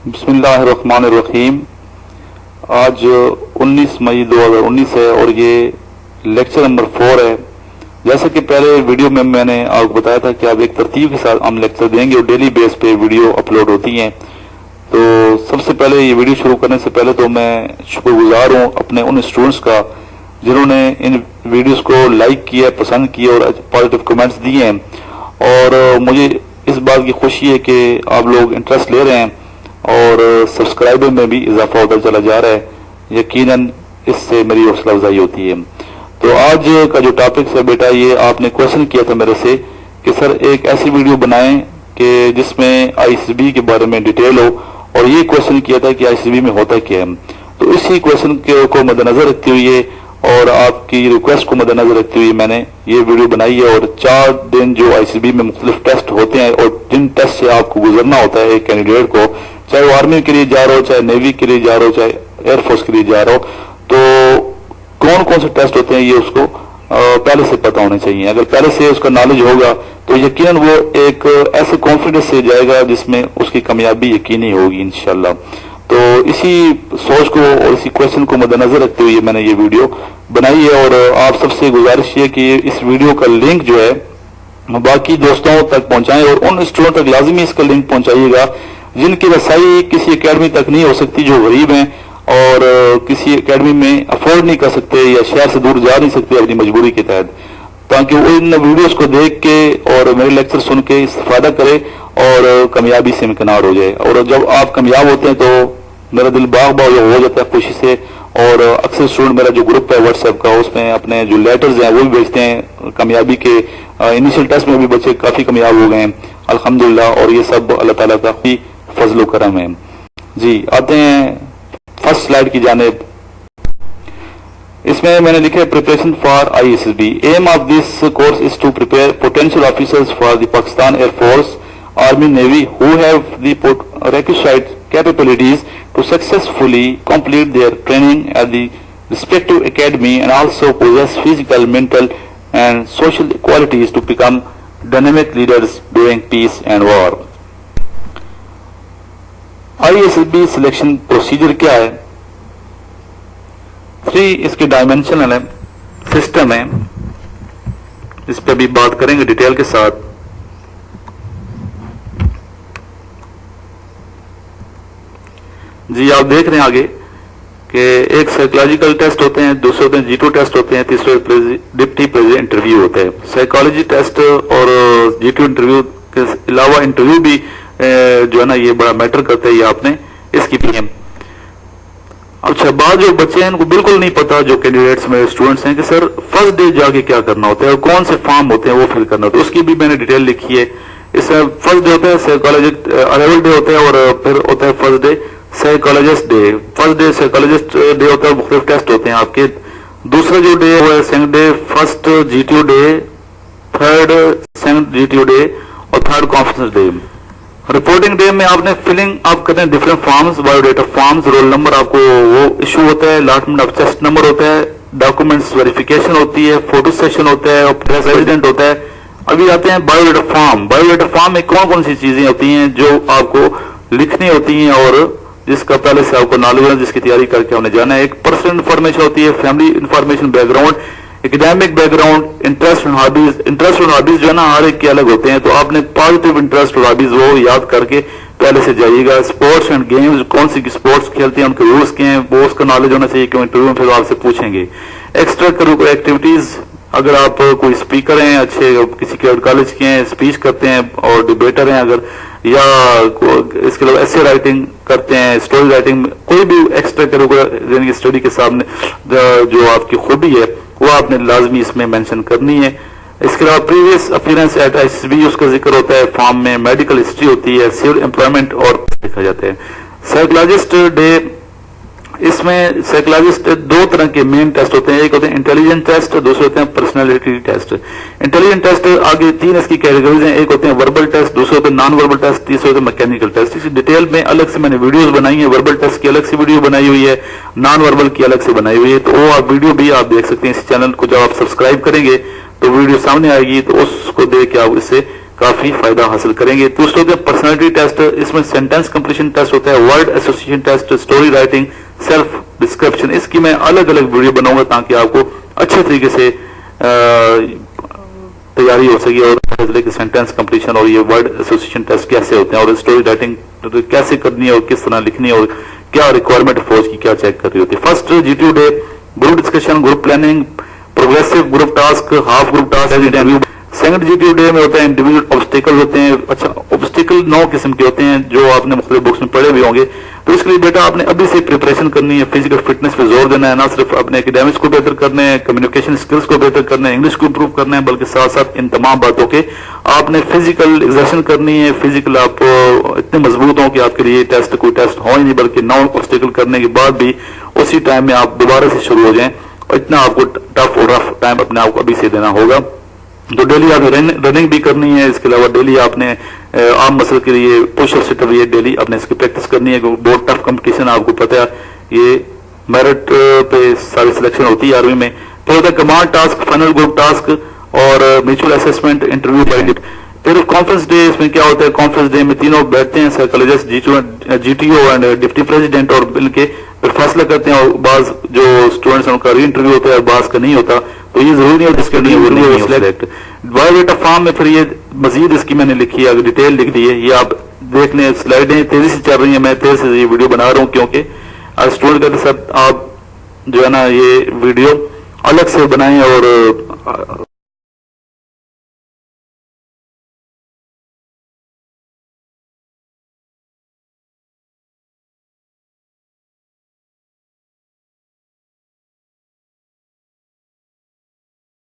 बिस्मिल्लाहिर्रहमानिर्रहीम। आज 19 मई 2019 है और ये लेक्चर नंबर 4 है। जैसे कि पहले वीडियो में मैंने आपको बताया था कि आप एक तरतीब के साथ हम लेक्चर देंगे और डेली बेस पे वीडियो अपलोड होती हैं। तो सबसे पहले ये वीडियो शुरू करने से पहले तो मैं शुक्रगुजार हूँ अपने उन स्टूडेंट्स का जिन्होंने इन वीडियोस को लाइक किया, पसंद किया और पॉजिटिव कमेंट्स दिए हैं। और मुझे इस बात की खुशी है कि आप लोग इंटरेस्ट ले रहे हैं और सब्सक्राइबर में भी इजाफा होता चला जा रहा है। यकीनन इससे मेरी हौसला अफजाई होती है। तो आज का जो टॉपिक है बेटा, ये आपने क्वेश्चन किया था मेरे से कि सर एक ऐसी वीडियो बनाएं कि जिसमें ISSB के बारे में डिटेल हो, और ये क्वेश्चन किया था कि ISSB में होता क्या है। तो इसी क्वेश्चन को मद्देनजर रखते हुए और आपकी रिक्वेस्ट को मद्देनजर रखते हुए मैंने ये वीडियो बनाई है। और 4 दिन जो ISSB में मुख्तलिफ टेस्ट होते हैं और जिन टेस्ट से आपको गुजरना होता है एक कैंडिडेट को, चाहे वो आर्मी के लिए जा रहा हो, चाहे नेवी के लिए जा रहा हो, चाहे एयरफोर्स के लिए जा रहा हो, तो कौन कौन से टेस्ट होते हैं ये उसको पहले से पता होने चाहिए। अगर पहले से उसका नॉलेज होगा तो यकीनन वो एक ऐसे कॉन्फिडेंस से जाएगा जिसमें उसकी कामयाबी यकीनी होगी इंशाल्लाह। तो इसी सोच को और इसी क्वेश्चन को मद्देनजर रखते हुए मैंने ये वीडियो बनाई है। और आप सबसे गुजारिश है कि इस वीडियो का लिंक जो है बाकी दोस्तों तक पहुंचाएं और उन स्टूडेंट तक लाजमी इसका लिंक पहुंचाइएगा जिनकी रसाई किसी एकेडमी तक नहीं हो सकती, जो गरीब हैं और किसी एकेडमी में अफोर्ड नहीं कर सकते या शहर से दूर जा नहीं सकते अपनी मजबूरी के तहत, ताकि वो इन वीडियोस को देख के और मेरे लेक्चर सुन के इस्तेफादा करे और कामयाबी से इम्कनार हो जाए। और जब आप कामयाब होते हैं तो मेरा दिल बाग बाग हो जाता है खुशी से। और अक्सर स्टूडेंट मेरा जो ग्रुप है व्हाट्सएप का, उसमें अपने जो लेटर्स हैं वो भी भेजते हैं कामयाबी के। इनिशियल टेस्ट में भी बच्चे काफी कामयाब हो गए हैं अल्हम्दुलिल्लाह, और ये सब अल्लाह ताला का ही फजल करम है। जी आते हैं फर्स्ट स्लाइड की जानिब। इसमें मैंने लिखा है preparation for ISSB। Aim of this course is to prepare potential officers for the Pakistan air force, army, navy who have the requisite capabilities to successfully complete their training at the respective academy and also possess physical, mental and social qualities to become dynamic leaders during peace and war। ISSB selection procedure क्या है? 3 इसके dimensional है, system है, इस पे भी बात करेंगे डिटेल के साथ। जी आप देख रहे हैं आगे कि एक साइकोलॉजिकल टेस्ट होते हैं, दूसरे होते हैं G2 टेस्ट होते हैं, तीसरे डिप्टी प्रेसिडेंट इंटरव्यू होता है। साइकोलॉजी टेस्ट और G2 इंटरव्यू के अलावा इंटरव्यू भी जो है ना ये बड़ा मैटर करता है, ये आपने इसकी भी है। अच्छा, बाद जो बच्चे हैं इनको बिल्कुल नहीं पता, जो कैंडिडेट्स में स्टूडेंट्स हैं, कि सर फर्स्ट डे जाके क्या करना होता है और कौन से फॉर्म होते हैं वो फिल करना होता है, उसकी भी मैंने डिटेल लिखी है। इसमें फर्स्ट डे होता है साइकोलॉजिस्ट अराइवल डे होता है और फिर होता है first day psychologist day. First day psychologist day होता है, मुख्तलिफ टेस्ट होते हैं आपके। दूसरा जो डे वो है second day, first G2 day, third second G2 day और third conference day. Reporting day में आपने फिलिंग आप करते हैं different forms, biodata forms, roll number आपको वो इशू होता है, अलॉटमेंट ऑफ चेस्ट नंबर होता है, डॉक्यूमेंट्स वेरिफिकेशन होती है, फोटो सेशन होता है और प्रेसिडेंट होता है। अभी आते हैं बायोडेटा फॉर्म। बायोडेटा फॉर्म में कौन कौन सी चीजें होती हैं जो आपको लिखनी होती हैं और जिसका पहले से आपको नॉलेज है, जिसकी तैयारी करके हमने जाना है। एक पर्सनल इन्फॉर्मेशन होती है, family information, background, academic background, interest and hobbies. Interest और हॉबीज जो है ना हर एक के अलग होते हैं, तो आपने पॉजिटिव इंटरेस्ट और हॉबीज वो याद करके पहले से जाइएगा। स्पोर्ट्स एंड गेम्स, कौन सी स्पोर्ट्स खेलते हैं, उनके रूल्स क्या हैं, वो उसका नॉलेज होना चाहिए, क्यों इंटरव्यू में फिर आपसे पूछेंगे। एक्स्ट्रा करिकुलर एक्टिविटीज, अगर आप कोई स्पीकर हैं, अच्छे किसी के कॉलेज के हैं, स्पीच करते हैं और डिबेटर हैं अगर, या इसके अलावा ऐसे राइटिंग करते हैं, स्टोरी राइटिंग, कोई भी एक्स्ट्रा करिकुलर यानी स्टडी के सामने जो आपकी खूबी है वो आपने लाजमी इसमें मेंशन करनी है। इसके अलावा प्रीवियस अपीयरेंस एट ISSB उसका जिक्र होता है फॉर्म में, मेडिकल हिस्ट्री होती है, सिविल एम्प्लॉयमेंट और लिखा जाता है। साइकोलॉजिस्ट डे, इसमें साइकोलॉजिस्ट 2 तरह के मेन टेस्ट होते हैं, एक होते हैं इंटेलिजेंट टेस्ट, दूसरे होते हैं पर्सनालिटी टेस्ट। इंटेलिजेंट टेस्ट आगे 3 इसकी कैटेगरीज हैं, एक होते हैं वर्बल टेस्ट, दूसरे होते हैं नॉन वर्बल टेस्ट, तीसरे होते हैं मैकेनिकल टेस्ट। इसी डिटेल में अलग से मैंने वीडियोस बनाई है, वर्बल टेस्ट की अलग से वीडियो बनाई हुई है, नॉन वर्बल की अलग से बनाई हुई है, तो वो आप वीडियो भी आप देख सकते हैं। इस चैनल को जब आप सब्सक्राइब करेंगे तो वीडियो सामने आएगी, तो उसको देख के आप इससे काफी फायदा हासिल करेंगे। दूसरा होता है पर्सनालिटी टेस्ट, इसमें सेंटेंस कंप्लीशन टेस्ट होता है, word association test, story writing, self description. इसकी मैं अलग अलग वीडियो बनाऊंगा ताकि आपको अच्छे तरीके से तैयारी हो सके और कि सेंटेंस कंप्लीशन और ये वर्ड एसोसिएशन टेस्ट कैसे होते हैं और स्टोरी राइटिंग कैसे करनी है और किस तरह लिखनी है और क्या रिक्वायरमेंट फौज की क्या चेक कर रही होती है। First GTU day, group discussion, group planning, progressive group task, half group task, interview. Second GTU day में होता है इंडिविजुअल ऑब्स्टिकल होते हैं। अच्छा, ऑब्स्टिकल 9 किस्म के होते हैं जो आपने मुख्तलिफ बुक्स में पढ़े भी होंगे। तो इसके लिए बेटा आपने अभी से प्रिपरेशन करनी है, फिजिकल फिटनेस पे जोर देना है, ना सिर्फ अपने एकेडमिक्स को बेहतर करना है, कम्युनिकेशन स्किल्स को बेहतर करना है, इंग्लिश को इंप्रूव करना है, बल्कि साथ साथ इन तमाम बातों के आपने फिजिकल एक्सरसाइज करनी है। फिजिकल आप इतने मजबूत हो कि आपके लिए टेस्ट कोई टेस्ट हो ही नहीं, बल्कि 9 ऑब्स्टिकल करने के बाद भी उसी टाइम में आप दोबारा से शुरू हो जाएं और इतना आपको टफ और रफ टाइम अपने आप को अभी से देना होगा। तो डेली आप रनिंग भी करनी है, इसके अलावा डेली आपने आम मसल के लिए पुश और सिट ये डेली आपने इसकी प्रैक्टिस करनी है। बहुत टफ कंपटीशन आपको पता है, ये मेरिट पे सारी सिलेक्शन होती है आर्मी में। फिर होता है command task, final group task और म्यूचुअल असेसमेंट, इंटरव्यू बाइट। फिर कॉन्फ्रेंस डे, इसमें क्या होता है, कॉन्फ्रेंस डे में तीनों बैठते हैं, psychologist, GTO and deputy president, और मिलके फिर फैसला करते हैं। और बाज जो स्टूडेंट्स हैं उनका री इंटरव्यू होता है और बाज का नहीं होता, तो ये जरूरी नहीं होता इसके लिए वो नहीं हो सिलेक्ट। बायोडेटा फॉर्म में फिर ये मजीद इसकी मैंने लिखी है, अगर डिटेल लिख दी है, ये आप देख लें। स्लाइडें तेजी से चल रही है, मैं तेजी से ये वीडियो बना रहा हूँ क्योंकि स्टूडेंट के साथ आप जो है ना ये वीडियो अलग से बनाएं और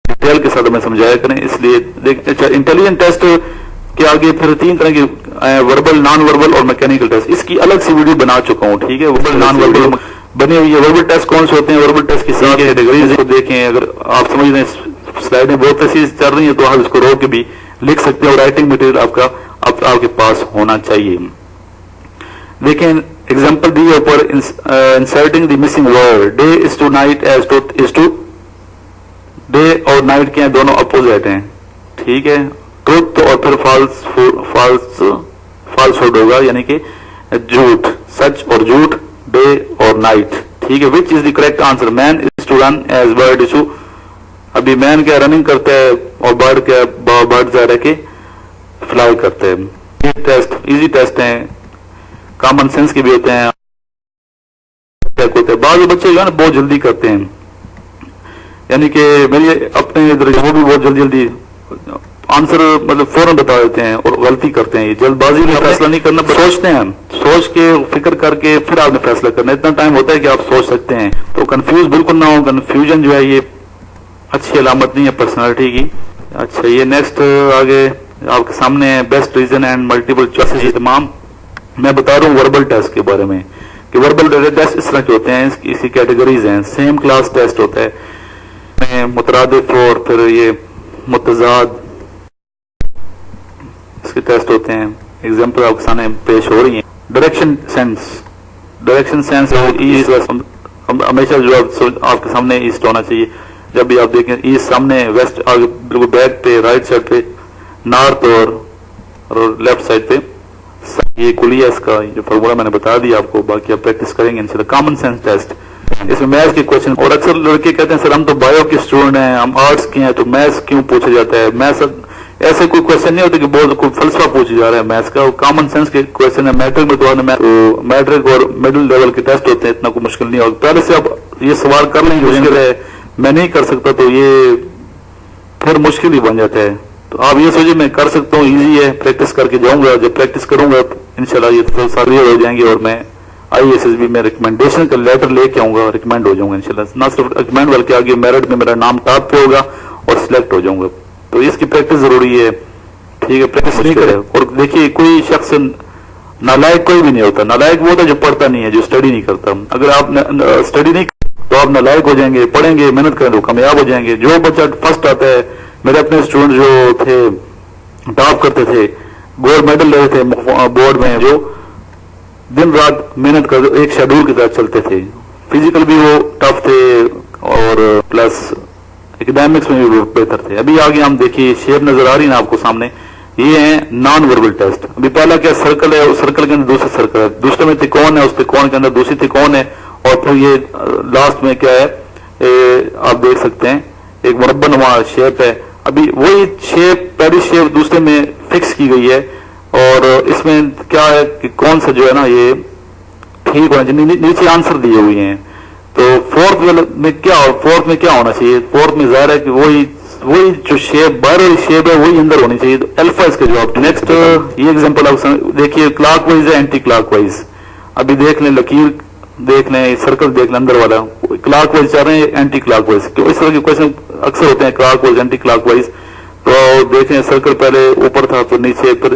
डिटेल के साथ हमें समझाया करें। इसलिए अच्छा, इंटेलिजेंट टेस्ट के आगे फिर 3 तरह के वर्बल, नॉन वर्बल और मैकेनिकल टेस्ट, इसकी अलग से वीडियो बना चुका हूँ, ठीक है। वर्बल, नॉन वर्बल बनी हुई है। वर्बल टेस्ट कौन से होते हैं, वर्बल टेस्ट की 7 कैटेगरीज को देखें। अगर आप समझ रहे हैं स्लाइडें बहुत ऐसी चल रही है तो आप इसको रोक के भी लिख सकते हैं और राइटिंग मटेरियल आपके पास होना चाहिए। देखें एग्जाम्पल दिए ऊपर, inserting the missing word, day is to night is to. Day और नाइट के दोनों अपोजिट हैं, ठीक है। ट्रुथ और फिर फॉल्सहुड होगा, यानी कि झूठ, सच और झूठ, डे और नाइट, ठीक है। Which is the correct answer, man is to run as bird is to. अभी मैन क्या रनिंग करता है और बर्ड क्या, बर्ड जा रहा के फ्लाई करते हैं। ये टेस्ट इजी टेस्ट हैं, कॉमन सेंस के भी होते हैं। बाद बच्चे जो है ना बहुत जल्दी करते हैं, यानी कि मेरे अपने इधर वो भी बहुत जल्दी जल्दी आंसर मतलब फौरन बता देते हैं और गलती करते हैं। ये जल्दबाजी में फैसला नहीं करना, सोचते हैं, सोच के फिक्र करके फिर आपने फैसला करना। इतना टाइम होता है कि आप सोच सकते हैं, तो कंफ्यूज बिल्कुल ना हो। कंफ्यूजन जो है ये अच्छी अलामत नहीं है पर्सनालिटी की। अच्छा, ये नेक्स्ट आगे आपके सामने है best reason and multiple choices. तमाम मैं बता रहा हूँ वर्बल टेस्ट के बारे में कि वर्बल टेस्ट इस तरह के होते हैं, इसकी कैटेगरीज हैं। सेम क्लास टेस्ट होता है, मुतरादिफ और फिर ये मुतजाद, इसके टेस्ट होते हैं। एग्जाम्पल आपके सामने पेश हो रही है। डायरेक्शन सेंस हमेशा जो आपके सामने ईस्ट होना चाहिए। जब भी आप देखें ईस्ट सामने, वेस्ट आगे बिल्कुल बैक पे, राइट साइड पे नॉर्थ और लेफ्ट साइड पे। ये कुलिया इसका जो फॉर्मूला मैंने बता दिया आपको, बाकी आप प्रैक्टिस करेंगे इंशाल्लाह। कॉमन सेंस टेस्ट, इसमें मैथ्स के क्वेश्चन, और अक्सर लड़के कहते हैं सर हम तो बायो के स्टूडेंट हैं, हम आर्ट्स के हैं, तो मैथ्स क्यों पूछा जाता है। मैथ्स ऐसे कोई क्वेश्चन नहीं होता कि बहुत कोई फलसफा पूछा जा रहा है मैथ्स का। कॉमन सेंस के क्वेश्चन है। मैट्रिक में तो मैट्रिक और मिडिल लेवल के टेस्ट होते हैं, इतना कोई मुश्किल नहीं होगा। पहले से आप ये सवाल कर लेंगे मुश्किल है, मैं नहीं कर सकता, तो ये फिर मुश्किल ही बन जाता है। तो आप ये सोचिए मैं कर सकता हूँ, ईजी है, प्रैक्टिस करके जाऊंगा। जब प्रैक्टिस करूंगा इंशाल्लाह ये तो सारे हो जाएंगे और मैं ISSB में रिकमेंडेशन का लेटर लेके आऊंगा, रिकमेंड हो जाऊंगा इंशाल्लाह। ना सिर्फ रिकमेंड बल्कि आगे मेरिट में मेरा नाम टॉप पे होगा और सिलेक्ट हो जाऊंगा। तो इसकी प्रैक्टिस जरूरी है, ठीक है। प्रैक्टिस नहीं करे, और देखिए कोई शख्स नालायक कोई भी नहीं होता। नालायक वो होता है जो पढ़ता नहीं है, जो स्टडी नहीं करता। अगर आप स्टडी नहीं तो आप नालायक हो जाएंगे, पढ़ेंगे मेहनत करें तो कामयाब हो जाएंगे। जो बच्चा फर्स्ट आता है, मेरे अपने स्टूडेंट जो थे टॉप करते थे, गोल्ड मेडल ले थे बोर्ड में, जो दिन रात मेहनत कर एक शेड्यूल के साथ चलते थे। फिजिकल भी वो टफ थे और प्लस एकेडमिक्स में भी बेहतर थे। अभी आगे हम देखिए शेप नजर आ रही है ना आपको सामने, ये है नॉन वर्बल टेस्ट। अभी पहला क्या सर्कल है, उस सर्कल के अंदर दूसरा सर्कल है, दूसरे में त्रिकोण है, उस त्रिकोण के अंदर दूसरी त्रिकोण है, और फिर ये लास्ट में क्या है, आप देख सकते हैं एक मुरब्बानुमा शेप है। अभी वही शेप, पहली शेप दूसरे में फिक्स की गई है, और इसमें क्या है कि कौन सा जो है ना ये ठीक होना चाहिए, नीचे आंसर दिए हुए हैं। तो फोर्थ में क्या होना चाहिए, फोर्थ में जाहिर है कि वही जो शेप, बाहर वाली शेप है वही अंदर होनी चाहिए, तो अल्फा इसका जवाब। नेक्स्ट ये एग्जांपल आप देखिए, क्लॉकवाइज है, एंटी क्लॉकवाइज। अभी देख लें, लकीर देख लें, सर्कल देख लें, अंदर वाला क्लॉकवाइज चल रहे हैं, एंटी क्लॉकवाइज। इस तरह के क्वेश्चन अक्सर होते हैं, क्लॉकवाइज, एंटी क्लॉकवाइज। तो देखें सर्कल पहले ऊपर था, फिर नीचे, फिर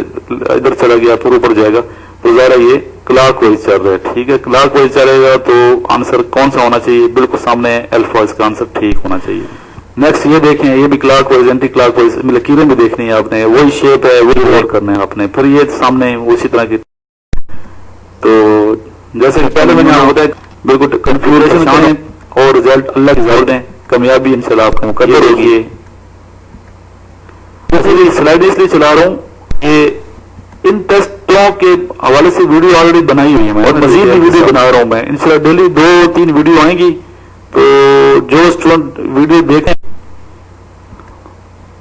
इधर चला गया, फिर ऊपर जाएगा, तो ज़रा ये क्लॉकवाइज चल रहा है। ठीक है, क्लॉकवाइज चलेगा तो आंसर कौन सा होना चाहिए, बिल्कुल सामने है, अल्फा इसका आंसर ठीक होना चाहिए। नेक्स्ट ये देखें, ये भी क्लॉकवाइज, एंटी क्लॉकवाइज, लकीरें भी देखनी है आपने, वही शेप है, वही वर्क करना है आपने, फिर ये सामने उसी तरह की। तो जैसे पहले मैंने होता है, बिल्कुल कंफ्यूजन करें और रिजल्ट अल्लाह की ज़रूरत है, कामयाबी इंशाल्लाह आपको मुकद्दर होगी। जैसे स्लाइड इसलिए चला रहा हूँ कि इन टेस्टों के हवाले से वीडियो ऑलरेडी बनाई हुई है मैं, और मजीद भी वीडियो बना रहा हूँ मैं इंशाल्लाह। डेली 2-3 वीडियो आएंगी, तो जो स्टूडेंट वीडियो देखें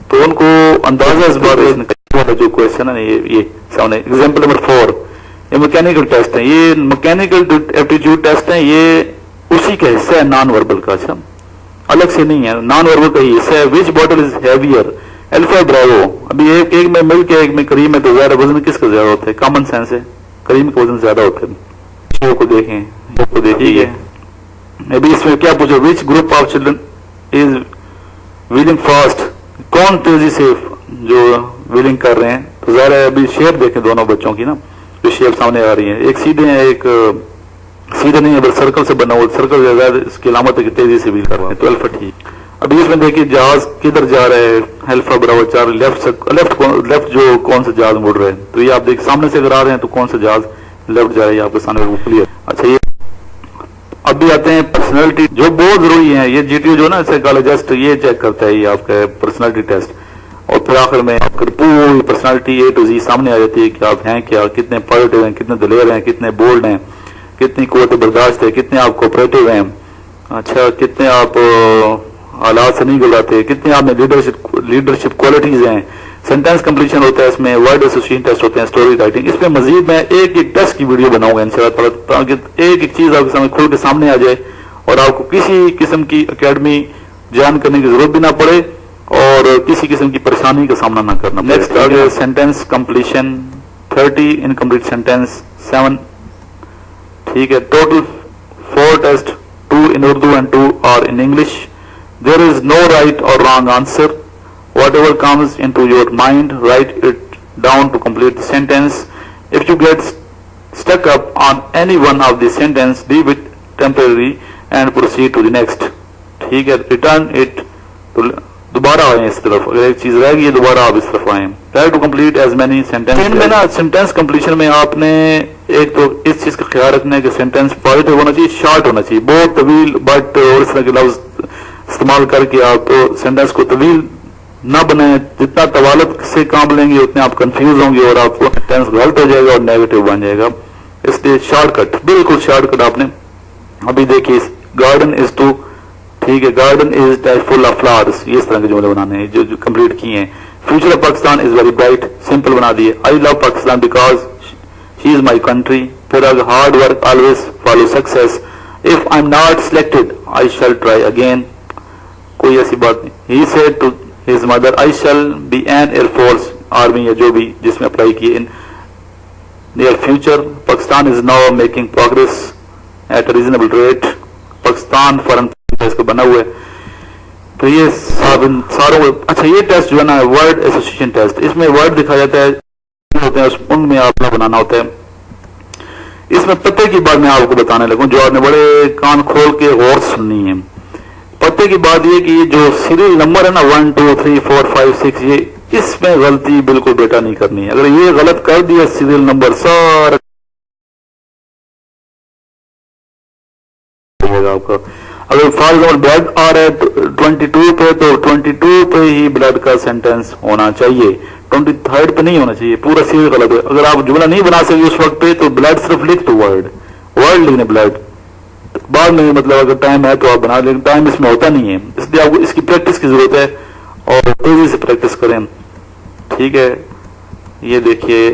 तो उनको अंदाजा इस बात है, जो क्वेश्चन है ये सामने। एग्जाम्पल नंबर 4, ये मैकेनिकल टेस्ट है, ये मैकेनिकल एप्टीट्यूड टेस्ट है, ये उसी का हिस्सा है नॉन वर्बल का। अच्छा, अलग से नहीं है, नॉन वर्बल का ही हिस्सा है। Which bottle is heavier, alpha bravo. अभी एक में मिल्क है, एक में क्रीम है, तो ज्यादा वजन किसका ज्यादा होता है, कॉमन सेंस है, क्रीम का वजन ज्यादा होता है। को देखें, को देखिए, अभी इसमें क्या पूछो, which group of children is willing fast, कौन तेजी से जो विलिंग कर रहे हैं, तो ज़ाहिर है अभी शेप देखें दोनों बच्चों की ना, जो शेप सामने आ रही है, एक सीधे है, एक सीधे नहीं है, बस सर्कल से बना हुआ, सर्कल ज्यादा इसकी अलामत है कि तेजी से व्हील कर रहे हैं, तो अल्फा ठीक। अभी इसमें देखिए जहाज किधर जा रहा है, अल्फा बराबर 4, लेफ्ट जो कौन सा जहाज मुड़ रहा है, तो ये आप देख सामने से अगर आ रहे हैं तो कौन सा जहाज लेफ्ट जा रहा है, आपके सामने क्लियर। अच्छा, ये अभी आते हैं पर्सनालिटी, जो बहुत जरूरी है, ये जीटीयू जो ना साइकोलॉजिस्ट ये चेक करता है, ये आपका पर्सनालिटी टेस्ट, और फिर आखिर में पूरी पर्सनालिटी ए टू जी सामने आ जाती है कि आप हैं क्या, कितने पॉजिटिव हैं, कितने दलेर हैं, कितने बोल्ड हैं, कितनी कुव्वत बर्दाश्त है, कितने आप कोऑपरेटिव हैं, अच्छा कितने आप हालात से नहीं घबराते, कितने आप में लीडरशिप क्वालिटीज हैं। सेंटेंस कंप्लीशन होता है, इसमें वर्ड एसोसिएशन टेस्ट होते हैं, स्टोरी राइटिंग। इसमें मजीद मैं एक टेस्ट की वीडियो बनाऊंगा इंशाल्लाह, ताकि एक चीज आपके सामने खुल के सामने आ जाए और आपको किसी किस्म की एकेडमी ज्वाइन करने की जरूरत भी ना पड़े और किसी किस्म की परेशानी का सामना ना करना। नेक्स्ट आ गया सेंटेंस कंप्लीशन, 30 इनकम्प्लीट सेंटेंस 7। ठीक है, total 4 test, 2 in Urdu and 2 are in English. There is no right or wrong answer. Whatever comes into your mind, write it down to complete the sentence. If you get stuck up on any one of the sentence, leave it temporarily and proceed to the next. ठीक है, return it to दोबारा आए इस तरफ, अगर एक चीज रह गई है दोबारा आप इस तरफ आए। Try to complete as many sentences. इनमें ना सेंटेंस कंप्लीशन में आपने एक तो इस चीज का ख्याल रखना है कि सेंटेंस पॉजिटिव होना चाहिए, शॉर्ट होना चाहिए, बहुत तवील बट और इस तरह के लफ्ज इस्तेमाल करके आप सेंटेंस को तवील ना बनाए। जितना तवालत से काम लेंगे उतने आप कंफ्यूज होंगे और आपको सेंटेंस गलत हो जाएगा और नेगेटिव बन जाएगा। इसलिए शॉर्टकट, बिल्कुल शॉर्टकट आपने अभी देखिए, गार्डन इज टू, ठीक है, garden is full of flowers, ये इस तरह के जुमले बनाने हैं जो कंप्लीट किए हैं। Future of Pakistan is very bright, simple बना दिए। I love Pakistan because she is my country. फिर hard work always follow success. If I am not selected I shall try again, कोई ऐसी बात नहीं। He said to his mother I shall be an air force, army या जो भी जिसमें apply किए। In near future Pakistan is now making progress at reasonable rate. Pakistan foreign इसको बना हुआ है। तो ये सारों, अच्छा ये टेस्ट जो है ना वर्ड एसोसिएशन टेस्ट, इसमें वर्ड दिखाया जाता है होते हैं, उनमें आपको बनाना होता है। इसमें पते की बात मैं आपको बताने लगूं जो आपने बड़े कान खोल के गौर सुननी है। पते की बात ये कि जो सीरियल नंबर है ना 1 2 3 4 5 6, ये इसमें गलती बिल्कुल बेटा नहीं करनी है। अगर ये गलत कर दिया सीरियल नंबर सारा आपका। अगर फॉर एग्जाम्पल ब्लड आ रहा है 22 पे, तो 22 पे ही ब्लड का सेंटेंस होना चाहिए। 23rd पे नहीं होना चाहिए, पूरा सीरियल गलत है। अगर आप जुमला नहीं बना सके उस वक्त पे तो ब्लड सिर्फ लिख दो, वर्ड लिखने ब्लड, बाद में मतलब अगर टाइम है तो आप बना, लेकिन टाइम इसमें होता नहीं है, इसलिए आपको इसकी प्रैक्टिस की जरूरत है और तेजी से प्रैक्टिस करें, ठीक है। ये देखिए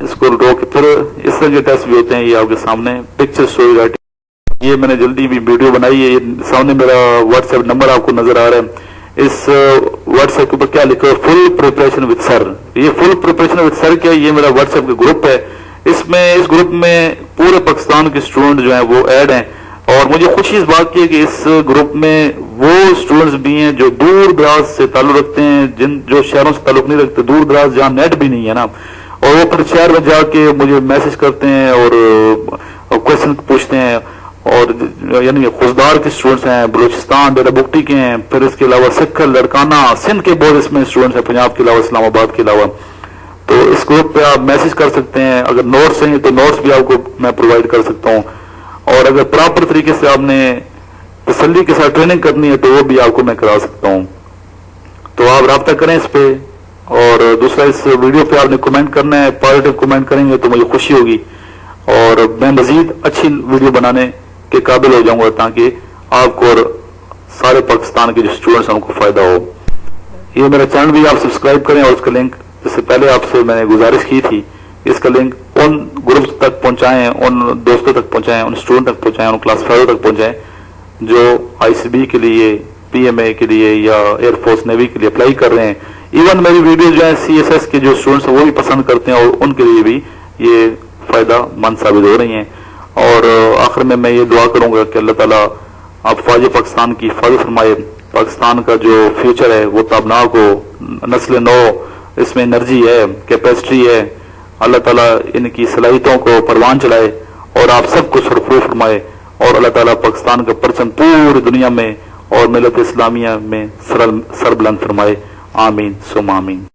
इसको रोक के फिर इस तरह के टेस्ट भी होते हैं, ये आपके सामने पिक्चर स्टोरी राइटिंग, ये मैंने जल्दी भी वीडियो बनाई है, ये सामने मेरा व्हाट्सएप नंबर आपको नजर आ रहा है। इस व्हाट्सएप के ऊपर क्या लिखा है, फुल प्रिपरेशन विद सर। ये फुल प्रिपरेशन विद सर क्या है, ये मेरा व्हाट्सएप का ग्रुप है। इसमें इस ग्रुप में पूरे पाकिस्तान के स्टूडेंट जो हैं वो ऐड हैं, और मुझे खुशी इस बात की है कि इस ग्रुप में वो स्टूडेंट्स भी हैं जो दूर दराज से ताल्लुक रखते हैं, जो शहरों से ताल्लुक नहीं रखते, दूर दराज जहाँ नेट भी नहीं है ना, और वो फिर शहर में जाके मुझे मैसेज करते हैं और क्वेश्चन पूछते हैं। और यानी खुशदार के स्टूडेंट्स हैं, बलूचिस्तान डेरा बुगटी के हैं, फिर इसके अलावा सिक्खर लड़काना सिंध के बहुत इसमें स्टूडेंट्स हैं, पंजाब के अलावा इस्लामाबाद के अलावा। तो इस ग्रुप पे आप मैसेज कर सकते हैं, अगर नोट्स चाहिए तो नोट्स भी आपको मैं प्रोवाइड कर सकता हूँ, और अगर प्रॉपर तरीके से आपने तसल्ली के साथ ट्रेनिंग करनी है तो वो भी आपको मैं करा सकता हूँ। तो आप रब्ता करें इस पे, और दूसरा इस वीडियो पे आपने कमेंट करना है, पॉजिटिव कमेंट करेंगे तो मुझे खुशी होगी और मैं मजीद अच्छी वीडियो बनाने के काबिल हो जाऊंगा, ताकि आपको और सारे पाकिस्तान के जो स्टूडेंट्स हैं उनको फायदा हो। ये मेरा चैनल भी आप सब्सक्राइब करें, और उसका लिंक जिससे पहले आपसे मैंने गुजारिश की थी, इसका लिंक उन ग्रुप तक पहुंचाएं, उन दोस्तों तक पहुंचाएं, उन स्टूडेंट तक पहुंचाएं, उन क्लास फेलो तक पहुंचाएं जो ISSB के लिए, PMA के लिए या एयरफोर्स नेवी के लिए अप्लाई कर रहे हैं। इवन मेरी वीडियो जो है CSS के जो स्टूडेंट्स हैं वो भी पसंद करते हैं, और उनके लिए भी ये फायदा मंद साबित हो रही हैं। और आखिर में मैं ये दुआ करूंगा कि अल्लाह ताला आप फौज पाकिस्तान की हिफाजत फरमाए, पाकिस्तान का जो फ्यूचर है वो ताबनाक हो, नस्ल नौ इसमें एनर्जी है, कैपेसिटी है, अल्लाह ताला इनकी सलाहियतों को परवान चलाए और आप सबको सरफरोश फरमाए, और अल्लाह ताला पाकिस्तान का परचम पूरी दुनिया में और मिलत इस्लामिया में सर बुलंद फरमाए। आमीन सुम आमीन।